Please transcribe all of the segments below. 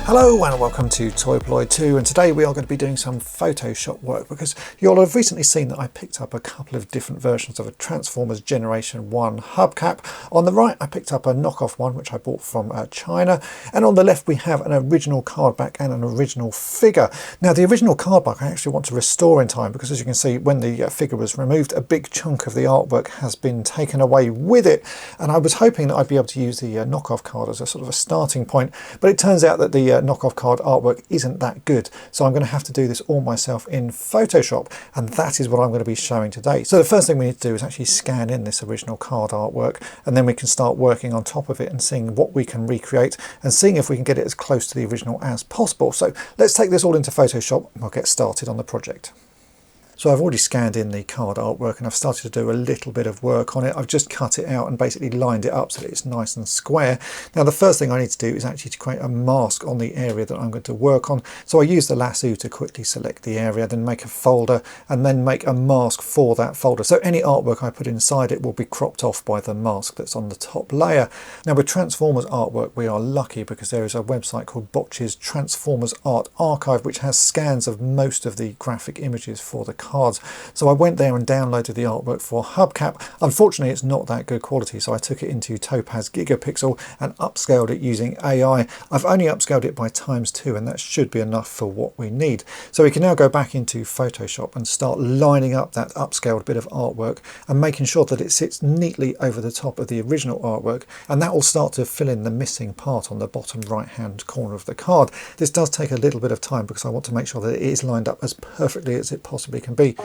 Hello and welcome to Toy Polloi 2, and today we are going to be doing some Photoshop work because you'll have recently seen that I picked up a couple of different versions of a Transformers G1 Hubcap. On the right I picked up a knockoff one which I bought from China, and on the left we have an original card back and an original figure. Now the original card back I actually want to restore in time because, as you can see, when the figure was removed, a big chunk of the artwork has been taken away with it, and I was hoping that I'd be able to use the knockoff card as a sort of a starting point, but it turns out that the knockoff card artwork isn't that good, so I'm going to have to do this all myself in Photoshop, and that is what I'm going to be showing today. So the first thing we need to do is actually scan in this original card artwork, and then we can start working on top of it and seeing what we can recreate and seeing if we can get it as close to the original as possible. So let's take this all into Photoshop and we'll get started on the project. So I've already scanned in the card artwork and I've started to do a little bit of work on it. I've just cut it out and basically lined it up so that it's nice and square. Now the first thing I need to do is actually to create a mask on the area that I'm going to work on. So I use the lasso to quickly select the area, then make a folder and then make a mask for that folder. So any artwork I put inside it will be cropped off by the mask that's on the top layer. Now with Transformers artwork we are lucky because there is a website called Botch's Transformers Art Archive which has scans of most of the graphic images for the cards. So I went there and downloaded the artwork for Hubcap. Unfortunately it's not that good quality, so I took it into Topaz Gigapixel and upscaled it using AI. I've only upscaled it by ×2 and that should be enough for what we need. So we can now go back into Photoshop and start lining up that upscaled bit of artwork and making sure that it sits neatly over the top of the original artwork, and that will start to fill in the missing part on the bottom right hand corner of the card. This does take a little bit of time because I want to make sure that it is lined up as perfectly as it possibly can be.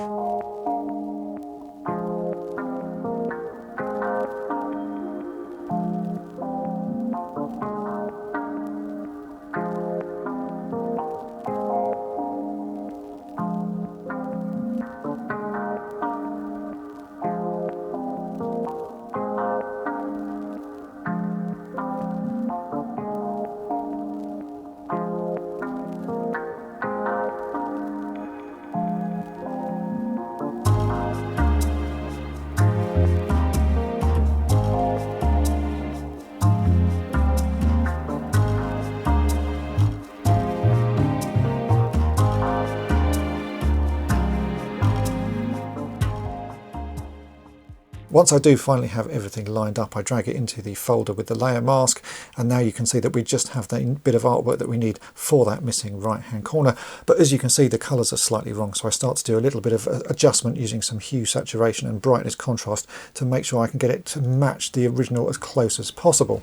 Once I do finally have everything lined up, I drag it into the folder with the layer mask, and now you can see that we just have that bit of artwork that we need for that missing right hand corner. But as you can see, the colours are slightly wrong, so I start to do a little bit of adjustment using some hue saturation and brightness contrast to make sure I can get it to match the original as close as possible.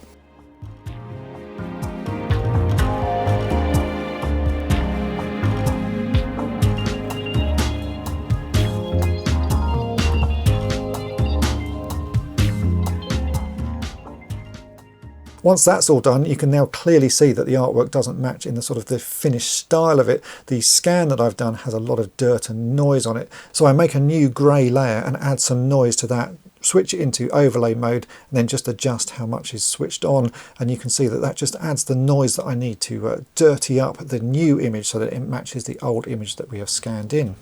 Once that's all done, you can now clearly see that the artwork doesn't match in the sort of the finished style of it. The scan that I've done has a lot of dirt and noise on it. So I make a new grey layer and add some noise to that, switch it into overlay mode, and then just adjust how much is switched on. And you can see that that just adds the noise that I need to dirty up the new image so that it matches the old image that we have scanned in.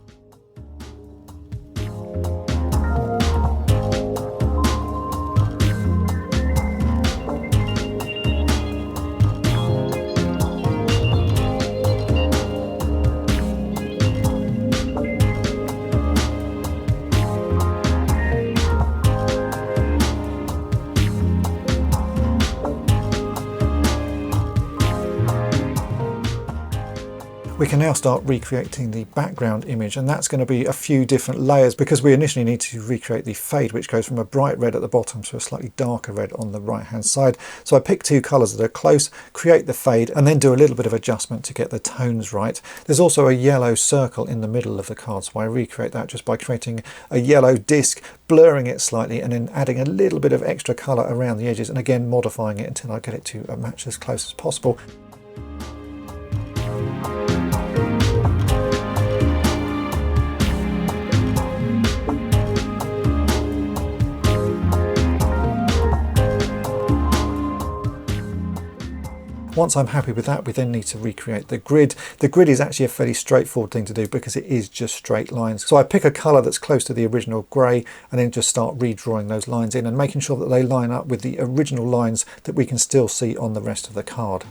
We can now start recreating the background image, and that's going to be a few different layers because we initially need to recreate the fade, which goes from a bright red at the bottom to a slightly darker red on the right hand side. So I pick two colours that are close, create the fade, and then do a little bit of adjustment to get the tones right. There's also a yellow circle in the middle of the card, so I recreate that just by creating a yellow disc, blurring it slightly, and then adding a little bit of extra colour around the edges, and again modifying it until I get it to match as close as possible. Once I'm happy with that, we then need to recreate the grid. The grid is actually a fairly straightforward thing to do because it is just straight lines. So I pick a colour that's close to the original grey and then just start redrawing those lines in and making sure that they line up with the original lines that we can still see on the rest of the card.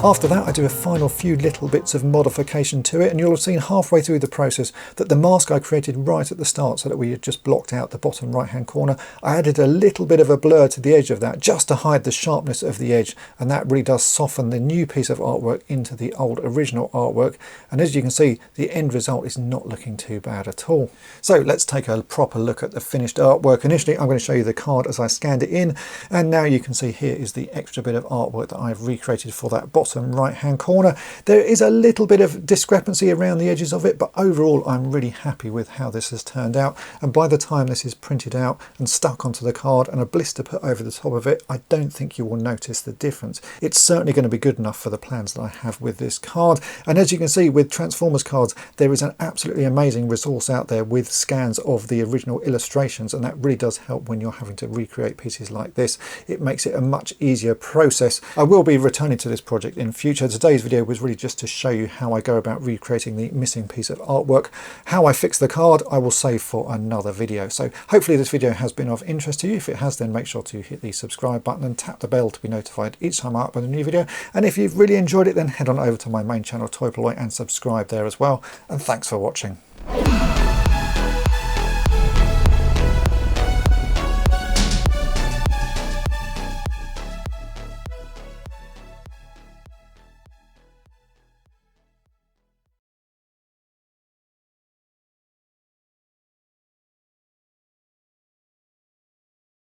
After that, I do a final few little bits of modification to it, and you'll have seen halfway through the process that the mask I created right at the start, so that we had just blocked out the bottom right hand corner, I added a little bit of a blur to the edge of that just to hide the sharpness of the edge, and that really does soften the new piece of artwork into the old original artwork. And as you can see, the end result is not looking too bad at all. So let's take a proper look at the finished artwork. Initially, I'm going to show you the card as I scanned it in, and now you can see here is the extra bit of artwork that I've recreated for that bottom right hand corner. There is a little bit of discrepancy around the edges of it, but overall I'm really happy with how this has turned out. And by the time this is printed out and stuck onto the card and a blister put over the top of it, I don't think you will notice the difference. It's certainly going to be good enough for the plans that I have with this card. And as you can see, with Transformers cards, there is an absolutely amazing resource out there with scans of the original illustrations, and that really does help when you're having to recreate pieces like this. It makes it a much easier process. I will be returning to this project in future. Today's video was really just to show you how I go about recreating the missing piece of artwork. How I fix the card I will save for another video. So hopefully this video has been of interest to you. If it has, then make sure to hit the subscribe button and tap the bell to be notified each time I upload a new video. And if you've really enjoyed it, then head on over to my main channel Toy Polloi and subscribe there as well. And thanks for watching.